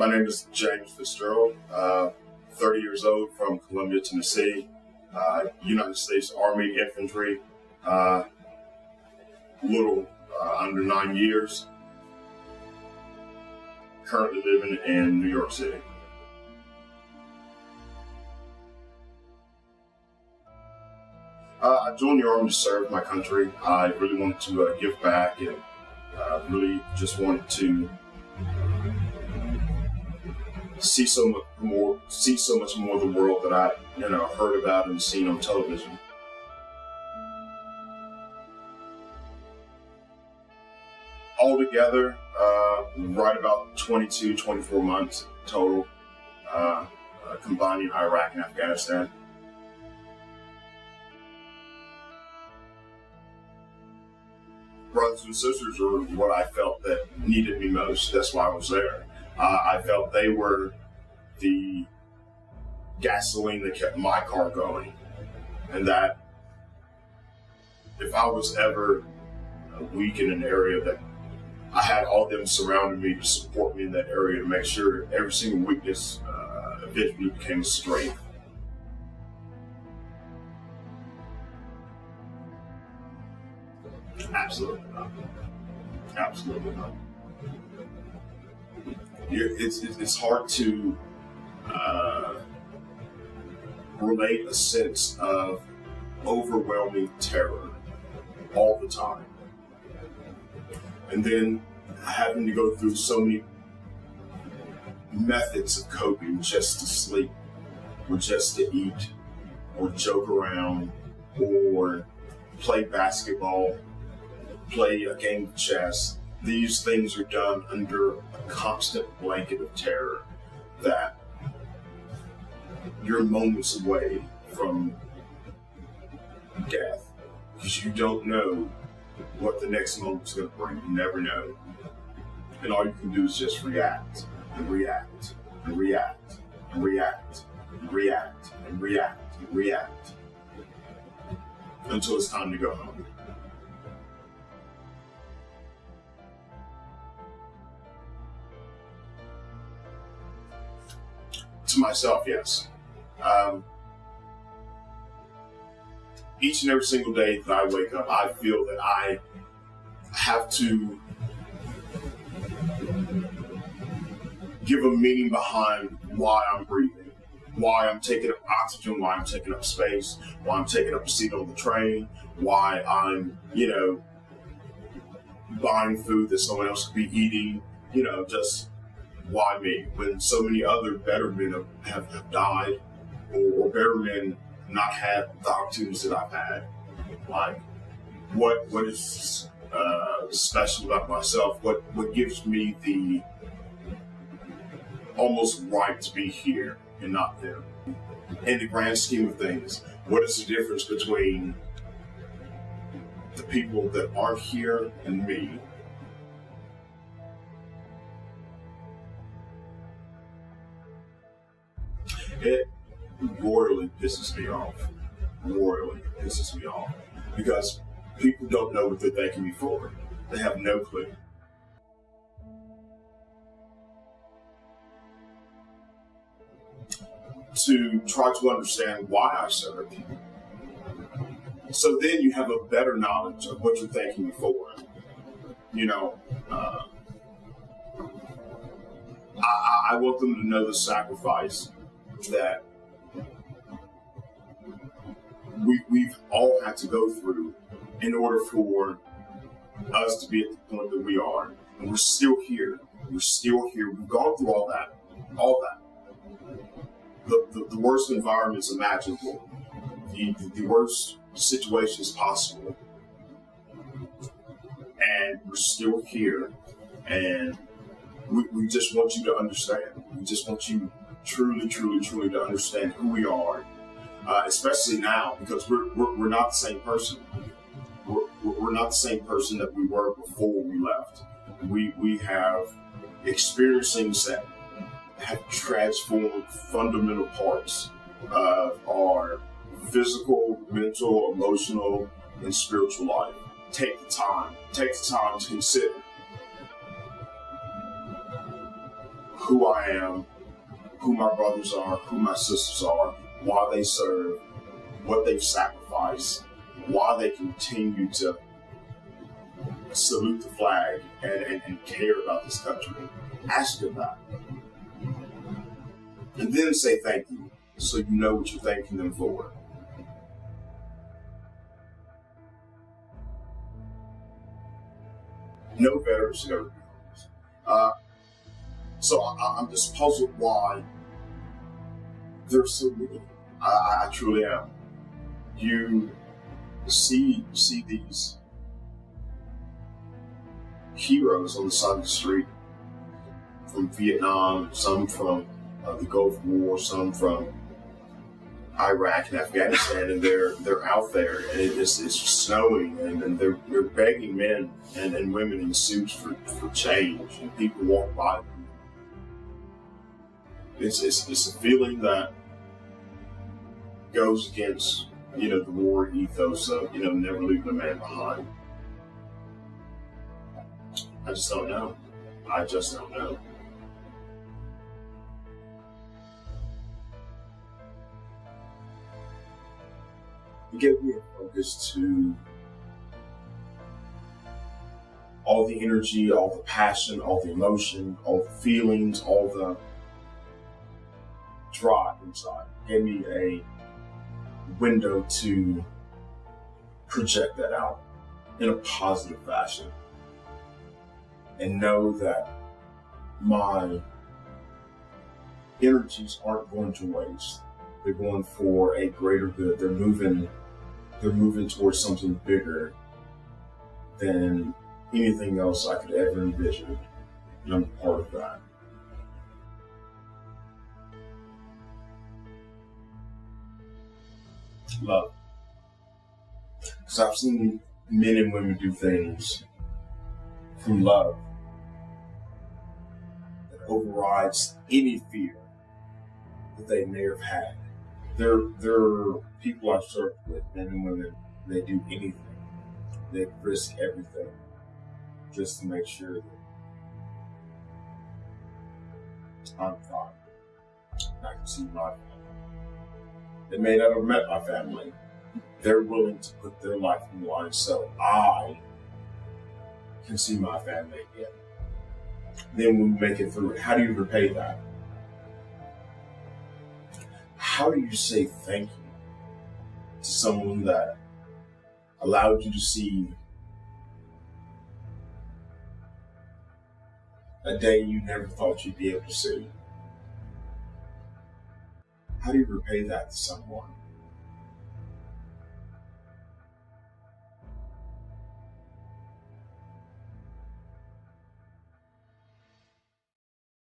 My name is James Fitzgerald, 30 years old, from Columbia, Tennessee, United States Army Infantry, under 9 years, currently living in New York City. I joined the Army to serve my country. I really wanted to give back, and really just wanted to see so much more of the world that I heard about and seen on television. Altogether, right about 22, 24 months total, combining Iraq and Afghanistan. Brothers and sisters are what I felt that needed me most. That's why I was there. I felt they were the gasoline that kept my car going, and that if I was ever weak in an area, that I had all of them surrounding me to support me in that area, to make sure every single weakness eventually became a strength. Absolutely not. Absolutely not. It's hard to relate a sense of overwhelming terror all the time, and then having to go through so many methods of coping, just to sleep, or just to eat, or joke around, or play basketball, play a game of chess. These things are done under a constant blanket of terror that you're moments away from death, because you don't know what the next moment's going to bring. You never know. And all you can do is just react and react and react and react and react and react and react until it's time to go home. To myself, yes. Each and every single day that I wake up, I feel that I have to give a meaning behind why I'm breathing, why I'm taking up oxygen, why I'm taking up space, why I'm taking up a seat on the train, why I'm, buying food that someone else could be eating, just why me? When so many other better men have died, or better men not had the opportunities that I've had. Like, what is special about myself? What gives me the almost right to be here and not there? In the grand scheme of things, what is the difference between the people that aren't here and me? It royally pisses me off. Royally pisses me off. Because people don't know what they're thanking me for. They have no clue. To try to understand why I serve. So then you have a better knowledge of what you're thanking me for. I want them to know the sacrifice that we've all had to go through in order for us to be at the point that we are. And we're still here. We're still here. We've gone through all that. The worst environments imaginable. The worst situations possible. And we're still here. And we just want you to understand. We just want you truly to understand who we are, especially now, because we're not the same person. We're not the same person that we were before we left. We have experienced things that have transformed fundamental parts of our physical, mental, emotional, and spiritual life. Take the time to consider who I am, who my brothers are, who my sisters are, why they serve, what they've sacrificed, why they continue to salute the flag and care about this country. Ask them that. And then say thank you, so you know what you're thanking them for. No veterans should ever be homeless. So I'm just puzzled why there's so many. I truly am. You see these heroes on the side of the street from Vietnam, some from the Gulf War, some from Iraq and Afghanistan, and they're out there, and it's snowing, and they're begging men and women in suits for change, and people walk by them. It's a feeling that goes against the war ethos of never leaving a man behind. I just don't know. I just don't know. You get me focused to all the energy, all the passion, all the emotion, all the feelings, all the drive inside. Gave me a window to project that out in a positive fashion and know that my energies aren't going to waste. They're going for a greater good. They're moving towards something bigger than anything else I could ever envision. And I'm part of that. Love. Because I've seen men and women do things through love that overrides any fear that they may have had. There are people I've served with, men and women, they do anything. They risk everything just to make sure that I'm fine. I can see my family. They may not have met my family. They're willing to put their life on the line so I can see my family again. Then we make it through it. How do you repay that? How do you say thank you to someone that allowed you to see a day you never thought you'd be able to see? How do you repay that to someone?